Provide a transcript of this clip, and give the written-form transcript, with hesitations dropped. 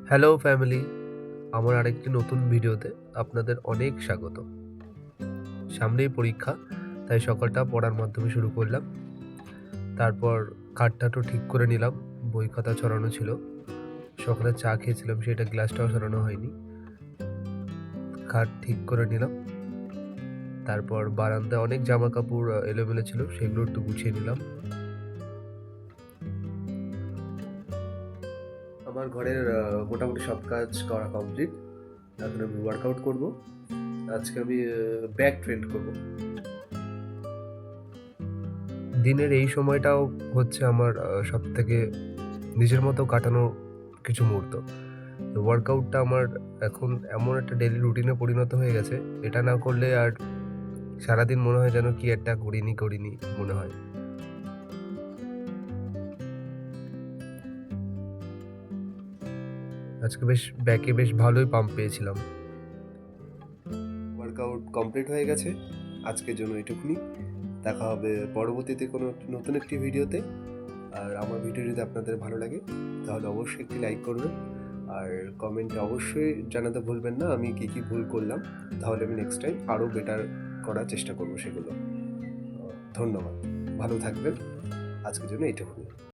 Hello family, আমার আরেকটি নতুন ভিডিওতে আপনাদের অনেক স্বাগত। সামনেই পরীক্ষা, তাই সকালটা পড়ার মাধ্যমে শুরু করলাম। তারপর খাটটাটও ঠিক করে নিলাম, বই খাতা ছড়ানো ছিল। সকালে চা খেয়েছিলাম, সেটা গ্লাসটাও সরানো হয়নি। খাট ঠিক করে নিলাম। তারপর বারান্দায় অনেক জামা কাপড় এলোমেলো ছিল, সেগুলো একটু গুছিয়ে নিলাম। আমার ঘরের মোটামুটি সব কাজ করা কমপ্লিট। এখন আমি ওয়ার্কআউট করব। আজকে আমি ব্যাক ট্রেন্ড করব। দিনের এই সময়টাও হচ্ছে আমার সবথেকে নিজের মতো কাটানো কিছু মুহূর্ত। ওয়ার্কআউটটা আমার এখন এমন একটা ডেইলি রুটিনে পরিণত হয়ে গেছে, এটা না করলে আর সারাদিন মনে হয় যেন কি একটা করিনি মনে হয়। আজকে ব্যাকে বেশ ভালোই পাম্প পেয়েছিলাম। ওয়ার্কআউট কমপ্লিট হয়ে গেছে। আজকের জন্য এটুকুনি। দেখা হবে পরবর্তীতে কোনো নতুন একটি ভিডিওতে। আর আমার ভিডিও যদি আপনাদের ভালো লাগে তাহলে অবশ্যই একটি লাইক করবেন, আর কমেন্টে অবশ্যই জানাতে ভুলবেন না আমি কী কী ভুল করলাম। তাহলে আমি নেক্সট টাইম আরও বেটার করার চেষ্টা করব সেগুলো। ধন্যবাদ, ভালো থাকবেন। আজকের জন্য এইটুকুনি।